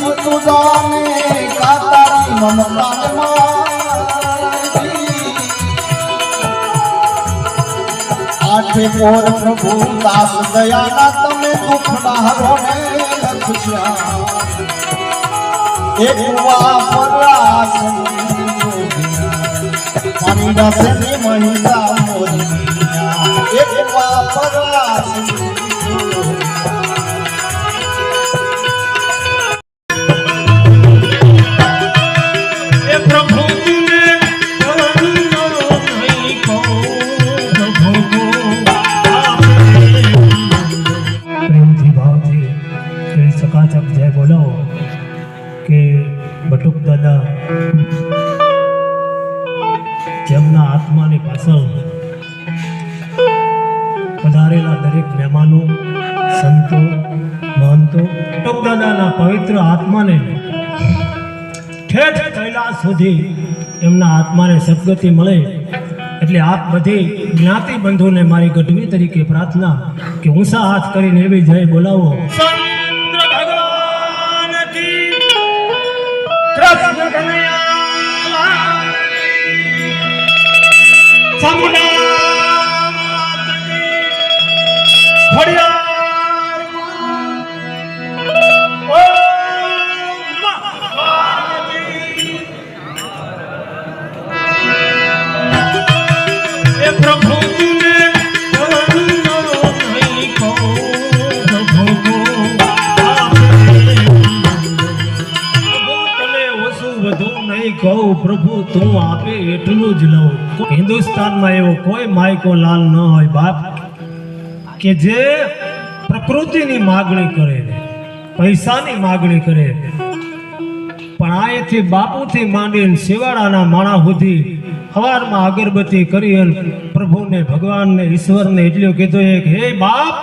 પછી તું જાને કાતારી મમતામાં આઠે પોર પ્રભુ દાસ દયાના તમે દુઃખ ના હરો ને લખશ્યા એક વાપરાસ મારી દાસે ની મહિલા મોરી એક વાપરાસ બટુક દાદા જેમના આત્માની પાછળ પધારેલા દરેક મહેમાનો સંતો મહંતો બટુક દાદાના પવિત્ર આત્માને ઠેઠ કૈલાસ સુધી એમના આત્માને સદગતિ મળે એટલે આપ બધી જ્ઞાતિ બંધુને મારી ગઢવી તરીકે પ્રાર્થના કે ઊંચા હાથ કરીને એવી જય બોલાવો પ્રભુ તું આપે એટલું જ લઉં. હિન્દુસ્તાનમાં એવો કોઈ માયકો લાલ ન હોય બાપ કે જે પ્રકૃતિની માગણી કરે, પૈસાની માગણી કરે, પણ આએથી બાપુથી માંડીને શિવાળાના માણા સુધી સવારમાં અગરબત્તી કરી અને પ્રભુને ભગવાનને ઈશ્વરને એટલું કીધું કે હે બાપ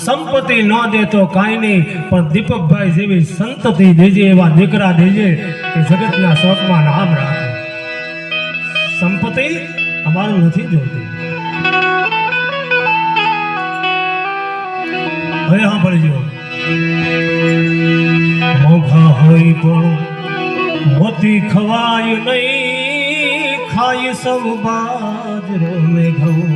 સંપત્તિ ન દે તો કાંઈ નહીં, પણ દીપકભાઈ જેવી સંતતિ દેજે, એવા દીકરા દેજે કે જગતના શોખમાં નામ રાખે. સંપત્તિ અમારું નથી જોતી. હવે સાંભળજો, મોઘા હોય પણ મોતી ખવાય નહીં, ખાય સૌ બાજરો ને ઘઉં.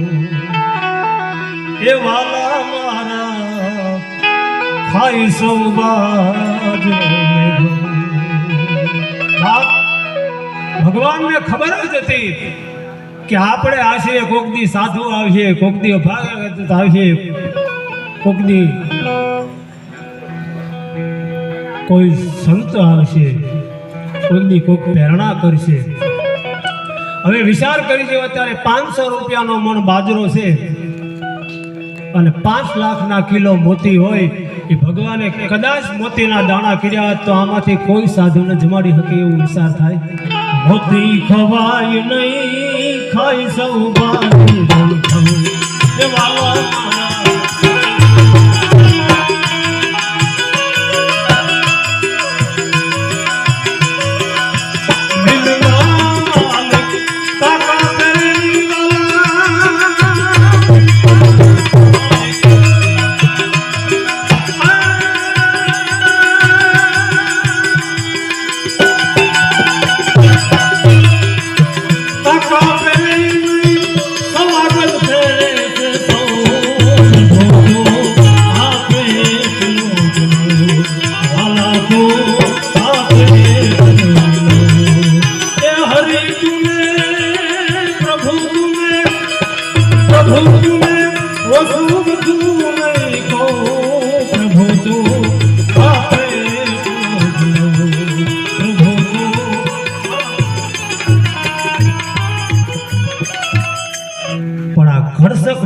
એ વાલા મારા ખાય સૌ બાજરો ને ઘઉં. ભગવાનને ખબર જ હતી કે આપણે આશરે કોક દી સાધુ આવશે, કોક દી ભાગવત આવશે, કોક દી કોઈ સંત આવશે, કોક દી કોક પ્રેરણા કરશે. હવે વિચાર કરી જો અત્યારે 500 રૂપિયાનો મણ બાજરો છે અને 5 લાખના કિલો મોતી હોય, એ ભગવાને કદાચ મોતીના દાણા કર્યા તો આમાંથી કોઈ સાધુને જમાડી શકે એવું વિચાર થાય. મોતી ખવાય નહીં, ખાય સૌ બાજરો ઘઉં. એ વાલા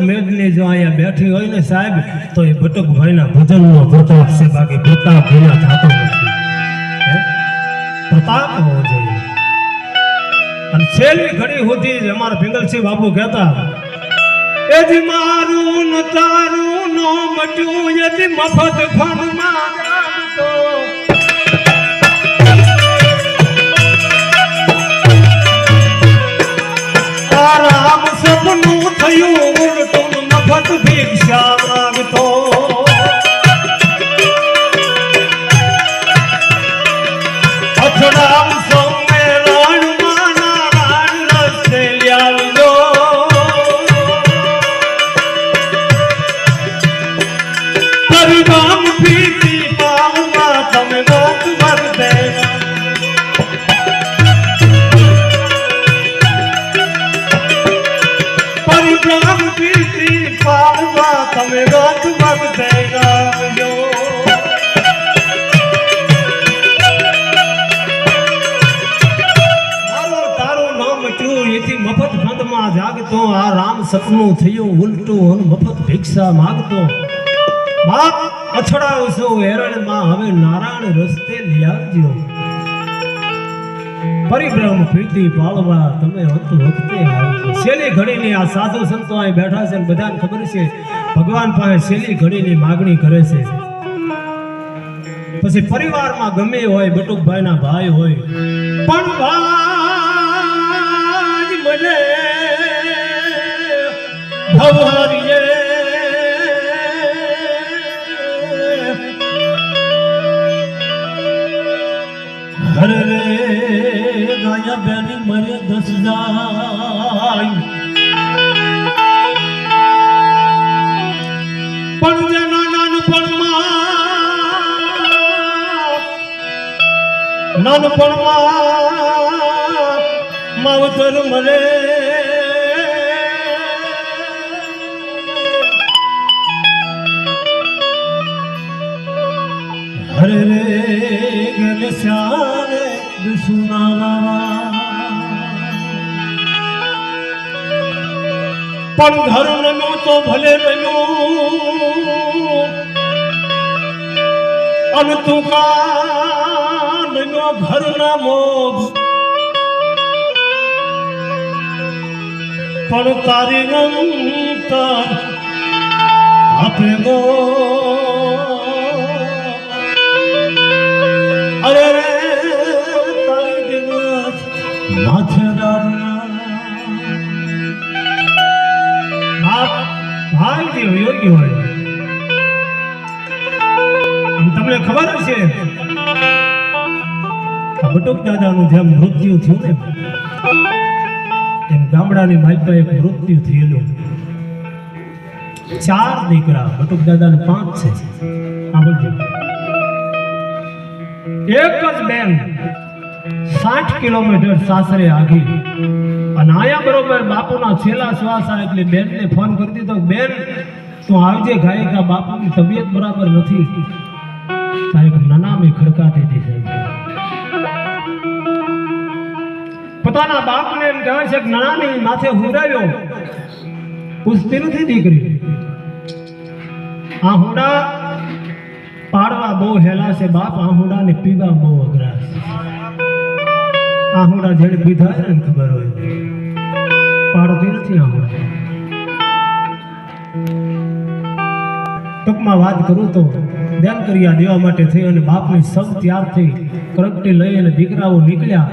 મેદની જો અહીંયા બેઠી હોય ને સાહેબ, તો એ બટુકભાઈના ભજનનો પ્રતાપ છે, બાકી પ્રતાપ વિના થતો નથી. પ્રતાપ હોવો જોઈએ. અને છેલ્લી ઘડી સુધી જ અમારા પિંગલસિંહ બાપુ કહેતા, એ જ મારું ન તારું નો મટ્યું, એ જ મફત ફનમાં જાણતો. રામ સપનું થયું ઉલટું, મફત ભિક્ષા માંગતો. જાગતો આ રામ સપનું થયું ઉલટું અને મફત ભિક્ષા માગતો બાપ અથડાવ સૌ હેરણમાં હવે નારાયણ રસ્તે લઈ આવજો પરિભ્રમ પ્રીતિ પાળવા તમે વખતે આવજો છેલ્લી ઘડીની આ સાધુ સંતો અહીં બેઠા છે ને બધાને ખબર છે ભગવાન પાસે છેલ્લી ઘડીની માગણી કરે છે પછી પરિવારમાં ગમે હોય બટુકભાઈના ભાઈ હોય પણ ભાઈ મને ભવરીએ હરે રે ગાયા બેની મરે 10 જાય પણ જેના નાનપણમાં માવતર મળે હરે રે ગલે શ્યાને દુસુનાવા પણ ઘર નમ્યું તો ભલે નમ્યું અન તું ઘરના મોગ પણ તારી અંતર આપે ગો અરે રે તારી દિવસ માથે ભાઈ જે યોગ્ય હોય તમને ખબર હશે બટુક દાદાનું જેમ મૃત્યુ થયું ને એમ ગામડાની માઇપા એક મૃત્યુ થયેલું 4 દીકરા બટુક દાદાને 5 છે આ બોલજો એક જ બેન 60 કિલોમીટર સાસરે આગી અને આયા બરોબર બાપુના છેલ્લા શ્વાસ આવે એટલે બેનને ફોન કરી દીધો બેન તું આવજે ગાયકા બાપુની તબિયત બરાબર નથી સાહેબ નનામી ખડકાતી હતી સાહેબ પોતાના બાપને એમ કહે છે કે નાનાની માથે હુંડાવ્યો પૂછતી નથી દીકરી આ હુંડા પાડવા બહુ હેલા છે બાપ આ હુંડાને પીવા બહુ અઘરા છે આ હુંડા જેને પીધા ને ખબર હોય પાડતી નથી આ હુંડા ટૂંકમાં વાત કરું તો ધ્યાન કર્યા દેવા માટે થઈ અને બાપની સૌ ત્યાર થઈ કરકટી લઈ અને દીકરાઓ નીકળ્યા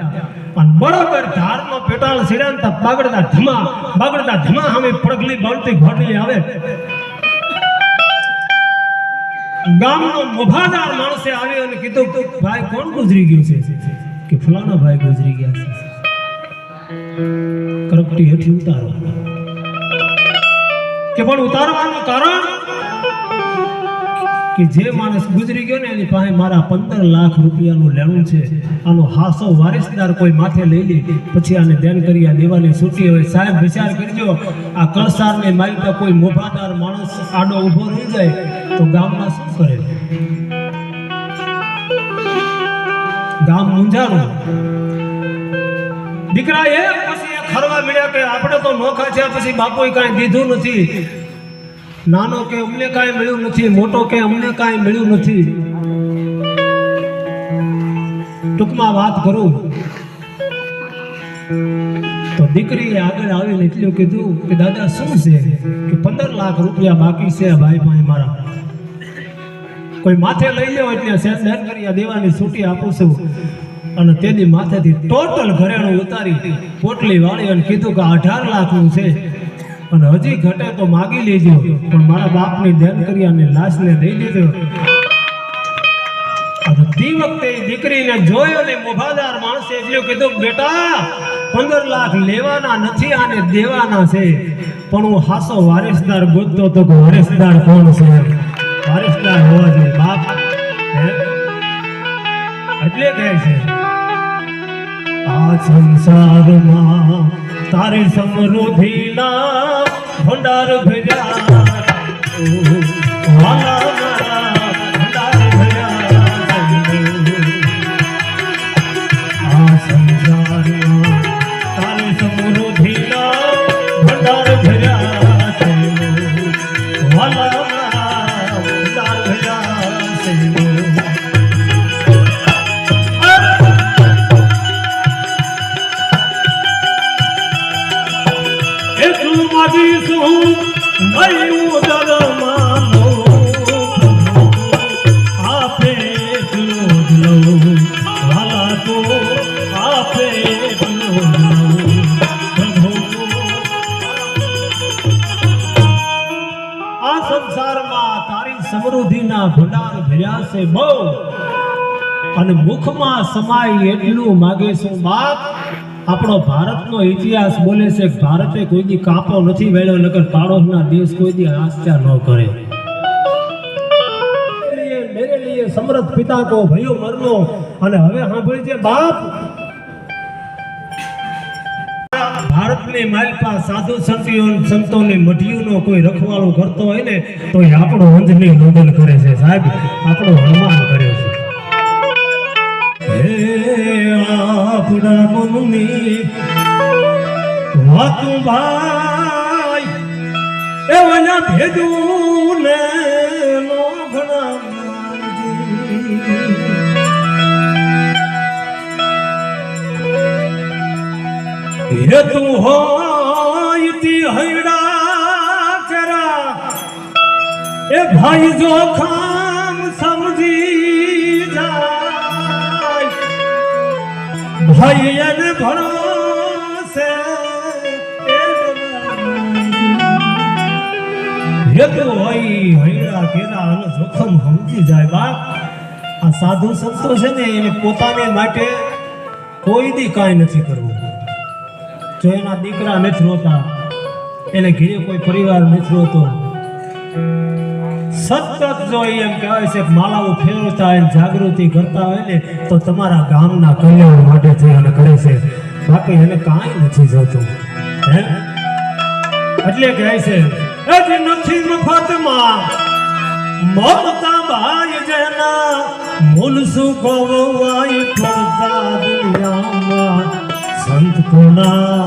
અને બરોબર ધારનો પેટાળ સિરાંતા બાગડતા ધમા સામે પડગલી બળતી ઘોડી આવે ગામનો મોભાદાર માણસે આવી અને કીધું ભાઈ કોણ ગુજરી ગયું છે કે ફલાણા ભાઈ ગુજરી ગયા છે કરકટી હેઠી ઉતારો કે પણ ઉતારવાનું કારણ કે જે માણસ ગુજરી ગયો ને એની પાસે મારા 15 લાખ રૂપિયાનું લેણું છે આનો હાસો વારિસદાર કોઈ માથે લઈ લે પછી આને ધ્યાન કરી આ દેવાની છૂટી હોય સાહેબ વિચાર કરજો આ કળસારને મારી કોઈ મોભાદાર માણસ આડો ઊભો રહી જાય તો ગામમાં શું કરે ગામ મૂંઝાણું દીકરા એ પછી ખરવા મળ્યા કે આપણે તો નોખા છે પછી બાપુએ કાંઈ દીધું નથી નાનો કે અમને કાંઈ મળ્યું નથી મોટો કે અમને કાંઈ મળ્યું નથી ટૂંકમાં વાત કરું તો દીકરીએ આગળ આવીને એટલું કીધું કે દાદા શું છે કે 15 લાખ રૂપિયા બાકી છે ભાઈ ભાઈ મારા કોઈ માથે લઈ લેવો એટલે સેન્ડ કરી દેવાની છૂટી આપું છું અને તેની માથેથી ટોટલ ઘરેણું ઉતારી પોટલી વાળી અને કીધું કે 18 લાખનું છે અને હજી ઘટે તો માગી લેજો પણ મારા બાપની ધ્યાન કરી અને લાશને દઈ દીધો અને તે વખતે દીકરીને જોયો ને મોભાદાર માણસે એટલું કીધું બેટા 15 લાખ લેવાના નથી આને દેવાના છે પણ હું હાસો વારિસદાર ગોતતો તો કે વારિસદાર કોણ છે વારિસદાર હોવા જોઈએ બાપ એટલે કહે છે આ સંસારમાં તારી સમૃદ્ધિના ભંડાર ભર્યા વાલા મારા ભંડાર ભર્યા આ સંસારમાં તારી સમૃદ્ધિના ભંડાર છે બહુ, અને મુખમાં સમાય એટલું માગે છું બાપ. આપણો ભારતનો ઇતિહાસ બોલે છે કે ભારતે કોઈ દી કાપો નથી વેળ્યો, નકર પાડોશના દેશ કોઈ દી આસ્થા ન કરે. मेरे लिए समर्थ पिता को भयो मरनो. અને હવે સાંભળી છે બાપ, ભારતની માલપા સાધુ સંતોની મઢીઓનો કોઈ રખવાળો કરતો હોય ને તો એ આપણો અંજની નોંધન કરે છે સાહેબ, આપણો હનુમાન કરે છે. હે આપણા મનની વાતું ભાઈ, એ વના ભેદું ને નો ઘણા ये तू हो इति हईड़ा करा, ए भाई जो खाम समझी जाय, भाई अन भरोसे ये तू होई हईड़ा केरा अन जोखम समझी जाय. बाप, આ સાધુ સંતો છે ને એને પોતાને માટે કોઈ દી કાંઈ નથી કરવું. જો એના દીકરા નથી રોતા, એને ઘરે કોઈ પરિવાર નથી રોતો, સતત જો એમ કહેવાય છે કે માળાઓ ફેરવતા હોય, જાગૃતિ કરતા હોય ને તો તમારા ગામના કલ્યાણ માટે થઈ અને કરે છે, બાકી એને કાંઈ નથી જોતું. હે એટલે કહે છે એ નથી મફતમાં મમતા ભાઈ જેના મૂલ સુખ ગોવાઈ ફરતા દુનિયામાં સંત કોના